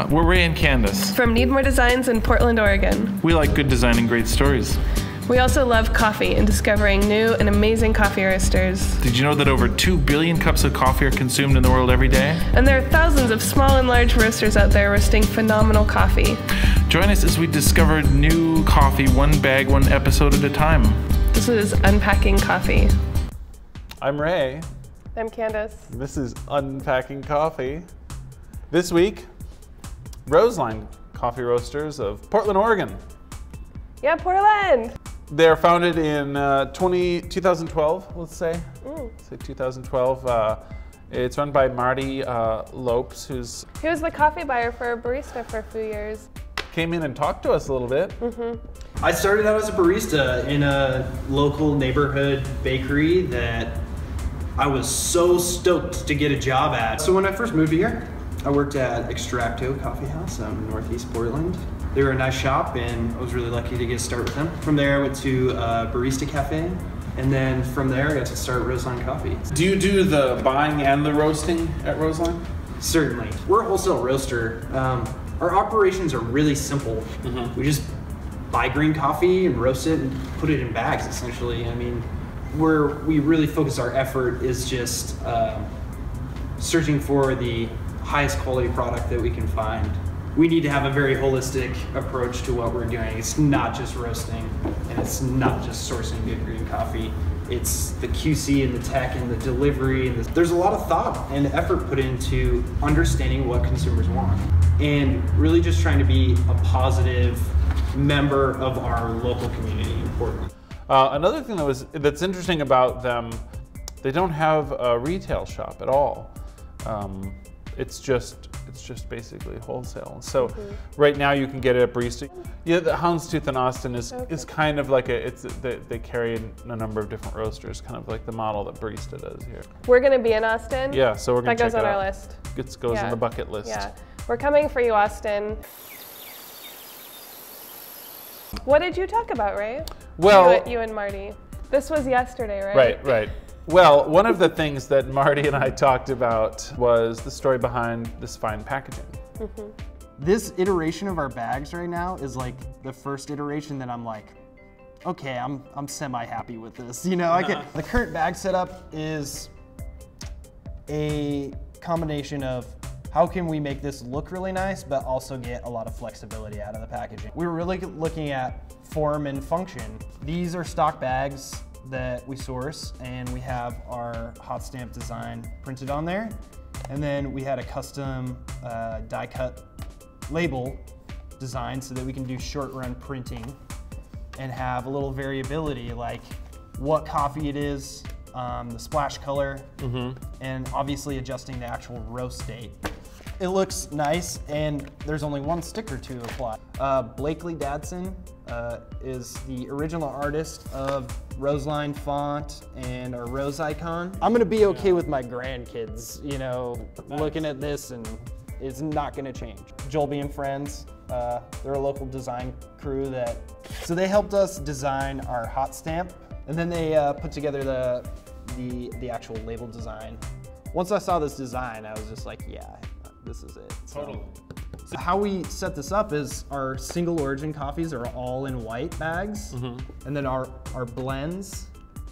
We're Ray and Candace. From Need More Designs in Portland, Oregon. We like good design and great stories. We also love coffee and discovering new and amazing coffee roasters. Did you know that over 2 billion cups of coffee are consumed in the world every day? And there are thousands of small and large roasters out there roasting phenomenal coffee. Join us as we discover new coffee, one bag, one episode at a time. This is Unpacking Coffee. I'm Ray. I'm Candace. This is Unpacking Coffee. This week, Roseline Coffee Roasters of Portland, Oregon. Yeah, Portland. They're founded in 2012, let's say. Say 2012. It's run by Marty Lopes, He was the coffee buyer for a barista for a few years. Came in and talked to us a little bit. I started out as a barista in a local neighborhood bakery that I was so stoked to get a job at. So when I first moved here, I worked at Extracto Coffee House in Northeast Portland. They were a nice shop and I was really lucky to get a start with them. From there I went to Barista Cafe, and then from there I got to start Roseline Coffee. Do you do the buying and the roasting at Roseline? Certainly. We're a wholesale roaster. Our operations are really simple. We just buy green coffee and roast it and put it in bags, essentially. I mean, where we really focus our effort is just searching for the highest quality product that we can find. We need to have a very holistic approach to what we're doing. It's not just roasting, and it's not just sourcing good green coffee. It's the QC and the tech and the delivery. And there's a lot of thought and effort put into understanding what consumers want, and really just trying to be a positive member of our local community in Portland. Another thing that's interesting about them, they don't have a retail shop at all. It's just basically wholesale. So right now you can get it at Barista. Yeah, the Houndstooth in Austin is kind of like they carry a number of different roasters, kind of like the model that Barista does here. We're gonna be in Austin. Yeah, so we're gonna check it out. That goes on our list. It goes on the bucket list. Yeah, we're coming for you, Austin. What did you talk about, Ray? Well, you and Marty. This was yesterday, right? Right. Well, one of the things that Marty and I talked about was the story behind this fine packaging. This iteration of our bags right now is like the first iteration that I'm like, okay, I'm semi-happy with this. You know, the current bag setup is a combination of how can we make this look really nice, but also get a lot of flexibility out of the packaging. We were really looking at form and function. These are stock bags that we source, and we have our hot stamp design printed on there. And then we had a custom die cut label design so that we can do short run printing and have a little variability, like what coffee it is, the splash color, and obviously adjusting the actual roast date. It looks nice, and there's only one sticker to apply. Blakely Dadson is the original artist of Roseline font and our rose icon. I'm gonna be okay with my grandkids, you know, looking at this, and it's not gonna change. Jolby Friends, they're a local design crew so they helped us design our hot stamp, and then they put together the actual label design. Once I saw this design, I was just like, yeah, this is it. Totally. So how we set this up is our single origin coffees are all in white bags, and then our blends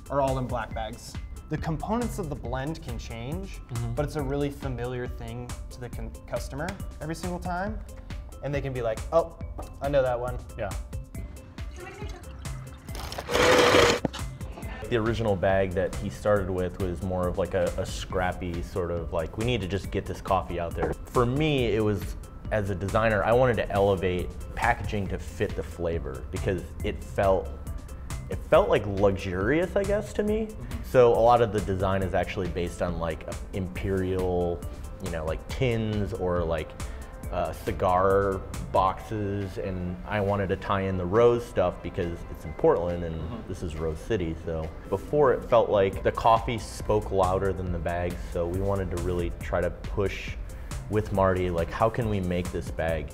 are all in black bags. The components of the blend can change, but it's a really familiar thing to the customer every single time, and they can be like, oh, I know that one. Yeah. The original bag that he started with was more of like a scrappy sort of like, we need to just get this coffee out there. For me, it was, as a designer, I wanted to elevate packaging to fit the flavor because it felt like luxurious, I guess, to me. So a lot of the design is actually based on like imperial, you know, like tins or like cigar boxes, and I wanted to tie in the rose stuff because it's in Portland and this is Rose City. So before, it felt like the coffee spoke louder than the bags, so we wanted to really try to push with Marty, like, how can we make this bag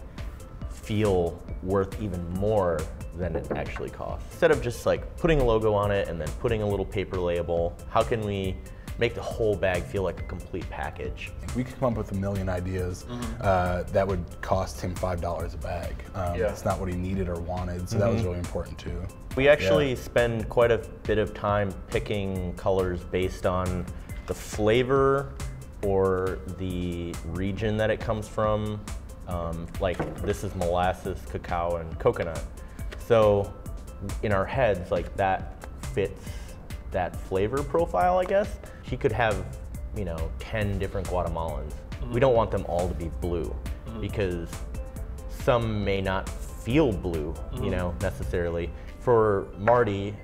feel worth even more than it actually costs? Instead of just like putting a logo on it and then putting a little paper label, how can we make the whole bag feel like a complete package. We could come up with a million ideas that would cost him $5 a bag. It's not what he needed or wanted, so that was really important too. We actually spend quite a bit of time picking colors based on the flavor or the region that it comes from. Like this is molasses, cacao, and coconut. So in our heads, like that fits that flavor profile, I guess. He could have, 10 different Guatemalans. We don't want them all to be blue because some may not feel blue, necessarily. For Marty,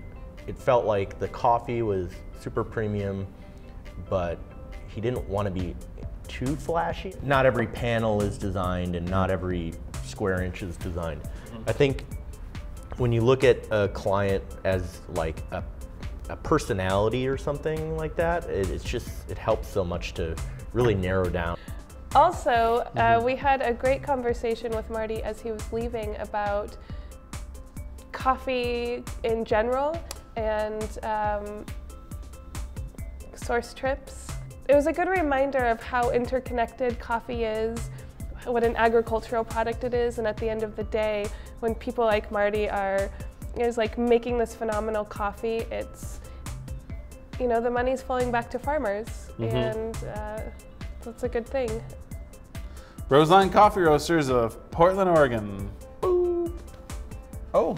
it felt like the coffee was super premium, but he didn't want to be too flashy. Not every panel is designed and not every square inch is designed. I think when you look at a client as like a personality or something like that, it helps so much to really narrow down. Also, we had a great conversation with Marty as he was leaving about coffee in general and source trips. It was a good reminder of how interconnected coffee is, what an agricultural product it is, and at the end of the day, when people like Marty is like making this phenomenal coffee, it's, the money's flowing back to farmers, and that's a good thing. Roseline Coffee Roasters of Portland, Oregon. Oh.